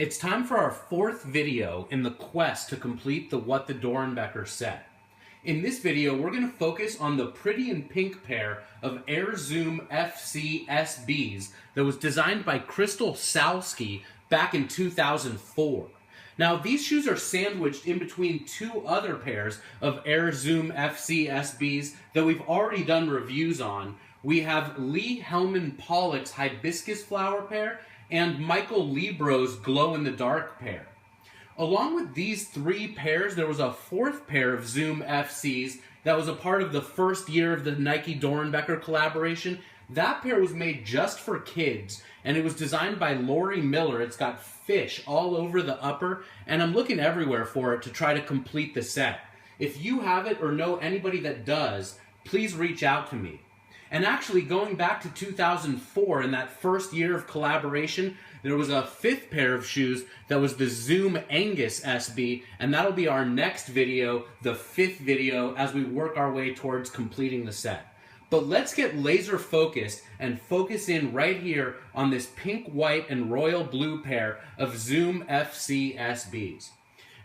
It's time for our fourth video in the quest to complete the What the Doernbecher set. In this video, we're going to focus on the pretty and pink pair of ShoeZeum FC SBs that was designed by Krystal Salsky back in 2004. Now, these shoes are sandwiched in between two other pairs of ShoeZeum FC SBs that we've already done reviews on. We have Lee Hellman Pollock's Hibiscus Flower pair and Michael Libro's glow-in-the-dark pair. Along with these three pairs, there was a fourth pair of Zoom FCs that was a part of the first year of the Nike Doernbecher collaboration. That pair was made just for kids, and it was designed by Lori Miller. It's got fish all over the upper, and I'm looking everywhere for it to try to complete the set. If you have it or know anybody that does, please reach out to me. And actually, going back to 2004, in that first year of collaboration, there was a fifth pair of shoes that was the Zoom Angus SB, and that'll be our next video, the fifth video, as we work our way towards completing the set. But let's get laser focused and focus in right here on this pink, white, and royal blue pair of Zoom FC SBs.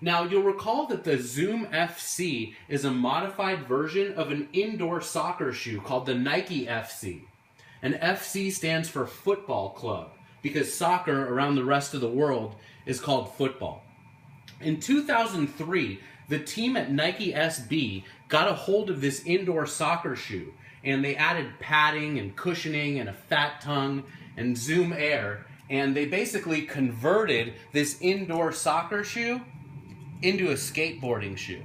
Now, you'll recall that the Zoom FC is a modified version of an indoor soccer shoe called the Nike FC. And FC stands for football club, because soccer around the rest of the world is called football. In 2003, the team at Nike SB got a hold of this indoor soccer shoe, and they added padding and cushioning and a fat tongue and Zoom Air, and they basically converted this indoor soccer shoe into a skateboarding shoe.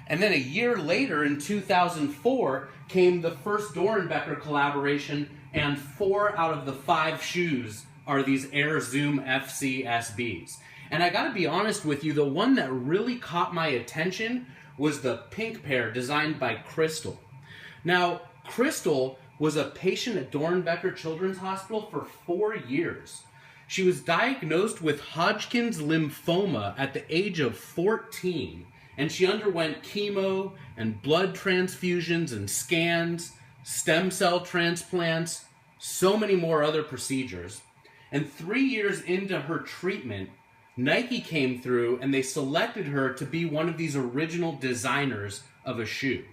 And then a year later, in 2004, came the first Doernbecher collaboration, and 4 out of the 5 shoes are these ShoeZeum FC SBs. And I gotta be honest with you, the one that really caught my attention was the pink pair designed by Krystal. Now, Krystal was a patient at Doernbecher Children's Hospital for 4 years. She was diagnosed with Hodgkin's lymphoma at the age of 14, and she underwent chemo and blood transfusions and scans, stem cell transplants, so many more other procedures. And 3 years into her treatment, Nike came through and they selected her to be one of these original designers of a shoe.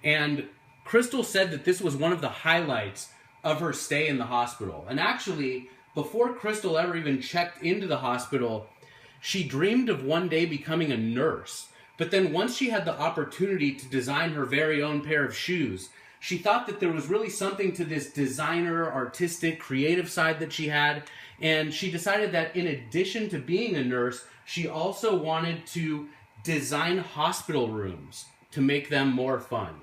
And Krystal said that this was one of the highlights of her stay in the hospital. And actually, before Krystal ever even checked into the hospital, she dreamed of one day becoming a nurse. But then once she had the opportunity to design her very own pair of shoes, she thought that there was really something to this designer, artistic, creative side that she had. And she decided that in addition to being a nurse, she also wanted to design hospital rooms to make them more fun.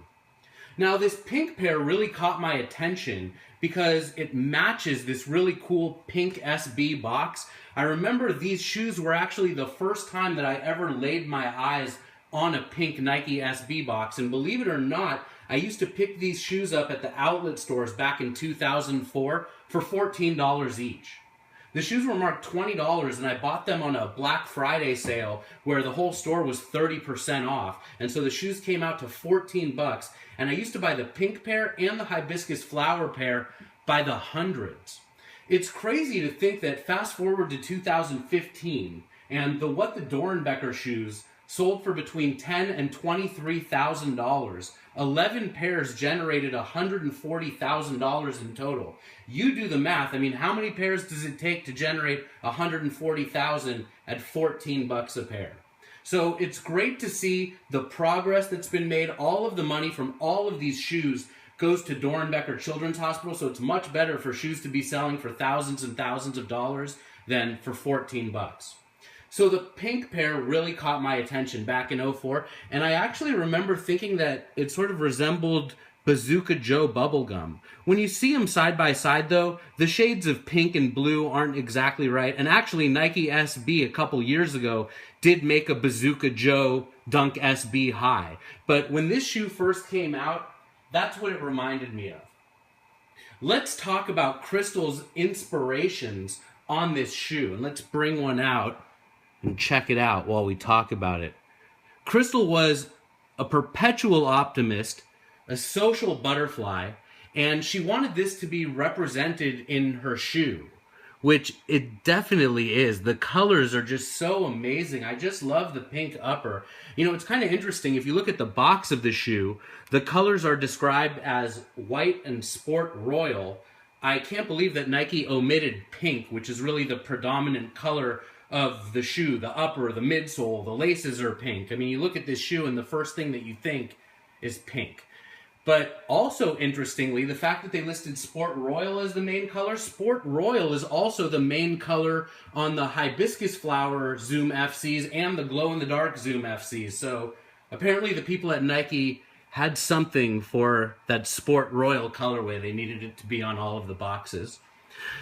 Now, this pink pair really caught my attention because it matches this really cool pink SB box. I remember these shoes were actually the first time that I ever laid my eyes on a pink Nike SB box. And believe it or not, I used to pick these shoes up at the outlet stores back in 2004 for $14 each. The shoes were marked $20, and I bought them on a Black Friday sale where the whole store was 30% off. And so the shoes came out to $14, and I used to buy the pink pair and the hibiscus flower pair by the hundreds. It's crazy to think that fast forward to 2015, and the What the Doernbecher shoes sold for between $10,000 and $23,000. 11 pairs generated $140,000 in total. You do the math. I mean, how many pairs does it take to generate $140,000 at $14 a pair? So it's great to see the progress that's been made. All of the money from all of these shoes goes to Doernbecher Children's Hospital, so it's much better for shoes to be selling for thousands and thousands of dollars than for $14. So the pink pair really caught my attention back in '04, and I actually remember thinking that it sort of resembled Bazooka Joe bubblegum. When you see them side by side, though, the shades of pink and blue aren't exactly right, and actually Nike SB a couple years ago did make a Bazooka Joe Dunk SB high. But when this shoe first came out, that's what it reminded me of. Let's talk about Krystal's inspirations on this shoe, and let's bring one out and check it out while we talk about it. Krystal was a perpetual optimist, a social butterfly, and she wanted this to be represented in her shoe. which it definitely is. The colors are just so amazing. I just love the pink upper. You know, it's kind of interesting. If you look at the box of the shoe, the colors are described as white and sport royal. I can't believe that Nike omitted pink, which is really the predominant color of the shoe. The upper, the midsole, the laces are pink. I mean, you look at this shoe and the first thing that you think is pink. But also, interestingly, the fact that they listed Sport Royal as the main color, Sport Royal is also the main color on the Hibiscus Flower Zoom FCs and the Glow-in-the-Dark Zoom FCs. So apparently the people at Nike had something for that Sport Royal colorway. They needed it to be on all of the boxes.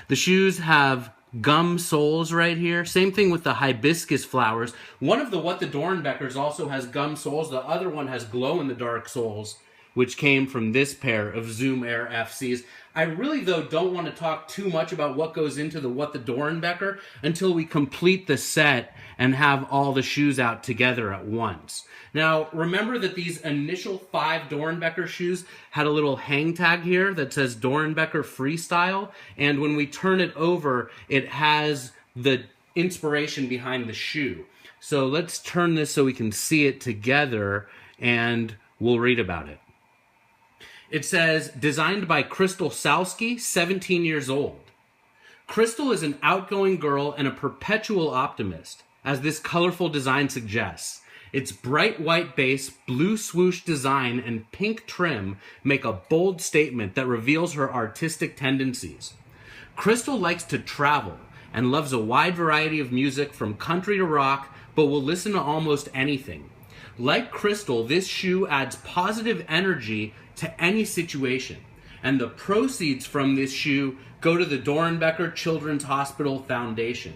The shoes have gum soles right here. Same thing with the hibiscus flowers. One of the What the Doernbechers also has gum soles. The other one has glow-in-the-dark soles, which came from this pair of Zoom Air FCs. I really, though, don't want to talk too much about what goes into the What the Doernbecher until we complete the set and have all the shoes out together at once. Now, remember that these initial 5 Doernbecher shoes had a little hang tag here that says Doernbecher Freestyle, and when we turn it over, it has the inspiration behind the shoe. So let's turn this so we can see it together, and we'll read about it. It says, designed by Krystal Salsky, 17 years old. Krystal is an outgoing girl and a perpetual optimist, as this colorful design suggests. Its bright white base, blue swoosh design, and pink trim make a bold statement that reveals her artistic tendencies. Krystal likes to travel and loves a wide variety of music from country to rock, but will listen to almost anything. Like Krystal, this shoe adds positive energy to any situation, and the proceeds from this shoe go to the Doernbecher Children's Hospital Foundation.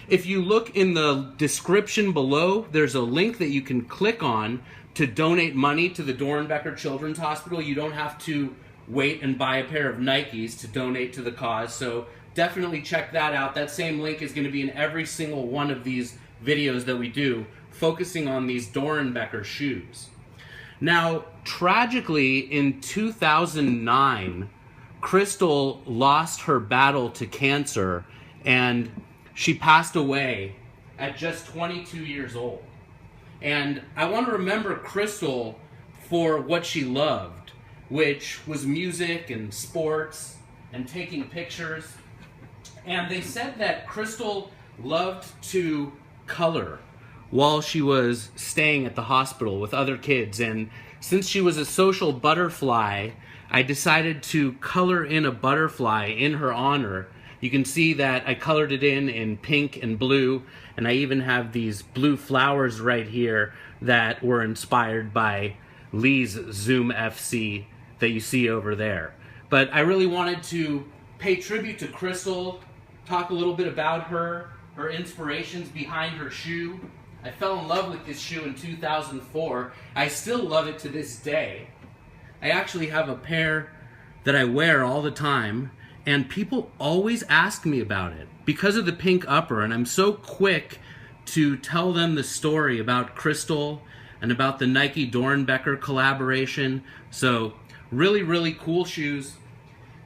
If you look in the description below, there's a link that you can click on to donate money to the Doernbecher Children's Hospital. You don't have to wait and buy a pair of Nikes to donate to the cause, so definitely check that out. That same link is going to be in every single one of these videos that we do, focusing on these Doernbecher shoes. Now, tragically, in 2009, Krystal lost her battle to cancer, and she passed away at just 22 years old. And I want to remember Krystal for what she loved, which was music and sports and taking pictures. And they said that Krystal loved to color while she was staying at the hospital with other kids. And since she was a social butterfly, I decided to color in a butterfly in her honor. You can see that I colored it in pink and blue, and I even have these blue flowers right here that were inspired by Lee's Zoom FC that you see over there. But I really wanted to pay tribute to Krystal, talk a little bit about her inspirations behind her shoe. I fell in love with this shoe in 2004. I still love it to this day. I actually have a pair that I wear all the time, and people always ask me about it because of the pink upper, and I'm so quick to tell them the story about Krystal and about the Nike Doernbecher collaboration. So really, really cool shoes.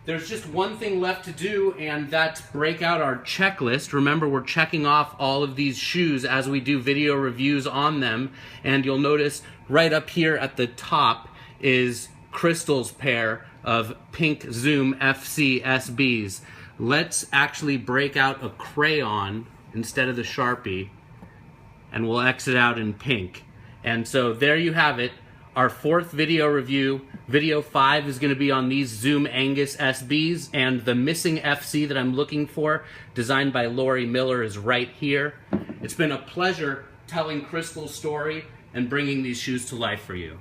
There's just one thing left to do, and that's break out our checklist. Remember, we're checking off all of these shoes as we do video reviews on them, and you'll notice right up here at the top is Krystal's pair of pink Zoom FC SBs. Let's actually break out a crayon instead of the Sharpie, and we'll exit out in pink. And so there you have it, our 4th video review. Video 5 is going to be on these Zoom Angus SBs, and the missing FC that I'm looking for, designed by Lori Miller, is right here. It's been a pleasure telling Krystal's story and bringing these shoes to life for you.